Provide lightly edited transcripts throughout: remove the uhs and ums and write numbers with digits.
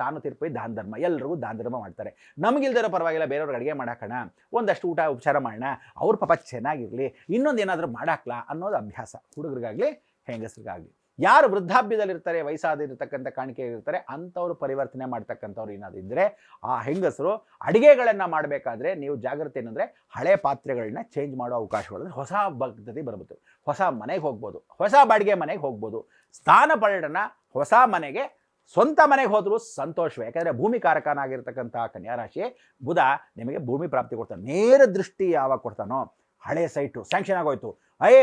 ತಾನು ತೀರ್ಪು ದಾನ ಧರ್ಮ, ಎಲ್ಲರಿಗೂ ದಾನ ಧರ್ಮ ಮಾಡ್ತಾರೆ. ನಮಗಿಲ್ದಿರೋ ಪರವಾಗಿಲ್ಲ, ಬೇರೆಯವ್ರಿಗೆ ಅಡುಗೆ ಮಾಡಾಕೋಣ, ಒಂದಷ್ಟು ಊಟ ಉಪಚಾರ ಮಾಡೋಣ, ಅವ್ರ ಪಾಪ ಚೆನ್ನಾಗಿರಲಿ, ಇನ್ನೊಂದು ಏನಾದರೂ ಮಾಡಾಕ್ಲಾ ಅನ್ನೋದು ಅಭ್ಯಾಸ, ಹುಡುಗರಿಗಾಗಲಿ ಹೆಂಗಸ್ರಿಗಾಗಲಿ. ಯಾರು ವೃದ್ಧಾಪ್ಯದಲ್ಲಿರ್ತಾರೆ, ವಯಸ್ಸಾದಿರ್ತಕ್ಕಂಥ ಕಾಣಿಕೆಗಿರ್ತಾರೆ, ಅಂಥವ್ರು ಪರಿವರ್ತನೆ ಮಾಡ್ತಕ್ಕಂಥವ್ರು ಏನಾದ್ರು ಇದ್ದರೆ, ಆ ಹೆಂಗಸರು ಅಡುಗೆಗಳನ್ನು ಮಾಡಬೇಕಾದ್ರೆ ನೀವು ಜಾಗ್ರತೆ ಏನಂದರೆ ಹಳೆ ಪಾತ್ರೆಗಳನ್ನ ಚೇಂಜ್ ಮಾಡೋ ಅವಕಾಶಗಳು, ಹೊಸ ಪದ್ಧತಿ ಬರ್ಬೋದು, ಹೊಸ ಮನೆಗೆ ಹೋಗ್ಬೋದು, ಹೊಸ ಬಾಡಿಗೆ ಮನೆಗೆ ಹೋಗ್ಬೋದು. ಸ್ಥಾನ ಪಲ್ಟನ ಹೊಸ ಮನೆಗೆ, ಸ್ವಂತ ಮನೆಗೆ ಹೋದರೂ ಸಂತೋಷವೇ. ಯಾಕಂದರೆ ಭೂಮಿ ಕಾರಕನಾಗಿರ್ತಕ್ಕಂಥ ಕನ್ಯಾ ರಾಶಿ ಬುಧ ನಿಮಗೆ ಭೂಮಿ ಪ್ರಾಪ್ತಿ ಕೊಡ್ತಾನೆ. ನೇರ ದೃಷ್ಟಿ ಯಾವಾಗ ಕೊಡ್ತಾನೋ, ಹಳೆ ಸೈಟು ಸ್ಯಾಂಕ್ಷನ್ ಆಗೋಯ್ತು,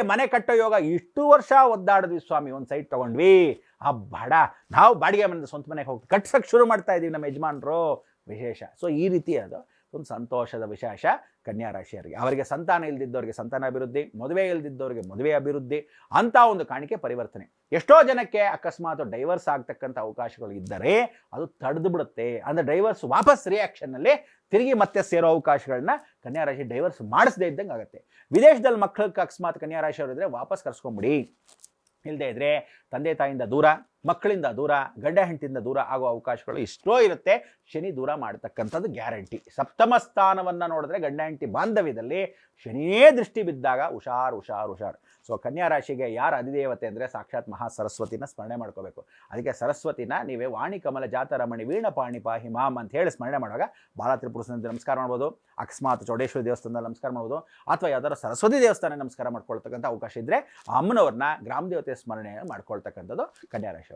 ಮನೆ ಕಟ್ಟೋ ಯೋಗ, ಇಷ್ಟು ವರ್ಷ ಒದ್ದಾಡಿದ್ವಿ ಸ್ವಾಮಿ, ಒಂದು ಸೈಟ್ ತೊಗೊಂಡ್ವಿ, ಬೇಡ ನಾವು ಬಾಡಿಗೆ ಮನೆ ಸ್ವಂತ ಮನೆಗೆ ಹೋಗಿ ಕಟ್ಸೋಕ್ಕೆ ಶುರು ಮಾಡ್ತಾ ಇದ್ದೀವಿ ನಮ್ಮ ಯಜಮಾನರು, ವಿಶೇಷ. ಸೊ ಈ ರೀತಿ ಅದು ಒಂದು ಸಂತೋಷದ ವಿಶೇಷ ಕನ್ಯಾ ರಾಶಿಯವರಿಗೆ. ಅವರಿಗೆ ಸಂತಾನ ಇಲ್ದಿದ್ದವರಿಗೆ ಸಂತಾನ ಅಭಿವೃದ್ಧಿ, ಮದುವೆ ಇಲ್ದಿದ್ದವರಿಗೆ ಮದುವೆ ಅಭಿವೃದ್ಧಿ ಅಂತ ಒಂದು ಕಾಣಿಕೆ ಪರಿವರ್ತನೆ. ಎಷ್ಟೋ ಜನಕ್ಕೆ ಅಕಸ್ಮಾತ್ ಡೈವರ್ಸ್ ಆಗ್ತಕ್ಕಂಥ ಅವಕಾಶಗಳು ಇದ್ದರೆ ಅದು ತಡೆದು ಬಿಡುತ್ತೆ. ಅಂದರೆ ಡೈವರ್ಸ್ ವಾಪಸ್ ರಿಯಾಕ್ಷನ್ನಲ್ಲಿ ತಿರುಗಿ ಮತ್ತೆ ಸೇರೋ ಅವಕಾಶಗಳನ್ನ ಕನ್ಯಾ ರಾಶಿ ಡೈವರ್ಸ್ ಮಾಡಿಸದೇ ಇದ್ದಂಗೆ ಆಗುತ್ತೆ. ವಿದೇಶದಲ್ಲಿ ಮಕ್ಕಳಿಗೆ ಅಕಸ್ಮಾತ್ ಕನ್ಯಾ ರಾಶಿಯವರು ಇದ್ದರೆ ವಾಪಸ್ ಕರ್ಸ್ಕೊಂಬಿಡಿ. ಇಲ್ಲದೇ ಇದ್ದರೆ ತಂದೆ ತಾಯಿಯಿಂದ ದೂರ, ಮಕ್ಕಳಿಂದ ದೂರ, ಗಂಡ ಹೆಂಡತಿಯಿಂದ ದೂರ ಆಗೋ ಅವಕಾಶಗಳು ಎಷ್ಟೋ ಇರುತ್ತೆ. ಶನಿ ದೂರ ಮಾಡ್ತಕ್ಕಂಥದ್ದು ಗ್ಯಾರಂಟಿ. ಸಪ್ತಮ ಸ್ಥಾನವನ್ನು ನೋಡಿದ್ರೆ ಗಂಡ ಹೆಂಡತಿ ಬಾಂಧವ್ಯದಲ್ಲಿ ಶನಿಯೇ ದೃಷ್ಟಿ ಬಿದ್ದಾಗ ಹುಷಾರು. ಸೊ ಕನ್ಯಾ ರಾಶಿಗೆ ಯಾರು ಅಧಿದೇವತೆ ಅಂದರೆ ಸಾಕ್ಷಾತ್ ಮಹಾ ಸರಸ್ವತಿನ ಸ್ಮರಣೆ ಮಾಡ್ಕೋಬೇಕು. ಅದಕ್ಕೆ ಸರಸ್ವತಿನ ನೀವೇ ವಾಣಿ ಕಮಲ ಜಾತರಮಣಿ ವೀಣಪಾಣಿ ಪಾಹಿ ಮಾಮ್ ಅಂತ ಹೇಳಿ ಸ್ಮರಣೆ ಮಾಡುವಾಗ ಬಾಲ ತ್ರಿಪುರ ಸುಂದರಿ ನಮಸ್ಕಾರ ಮಾಡ್ಬೋದು, ಅಕಸ್ಮಾತ್ ಚೌಡೇಶ್ವರಿ ದೇವಸ್ಥಾನದಲ್ಲಿ ನಮಸ್ಕಾರ ಮಾಡ್ಬೋದು, ಅಥವಾ ಯಾವ್ದಾದ್ರು ಸರಸ್ವತಿ ದೇವಸ್ಥಾನ ನಮಸ್ಕಾರ ಮಾಡ್ಕೊಳ್ತಕ್ಕಂಥ ಅವಕಾಶ ಇದ್ದರೆ ಅಮ್ಮನವ್ರನ್ನ ಗ್ರಾಮ ದೇವತೆ ಸ್ಮರಣೆ ಮಾಡ್ಕೊಳ್ತಕ್ಕಂಥದ್ದು ಕನ್ಯಾ ರಾಶಿ.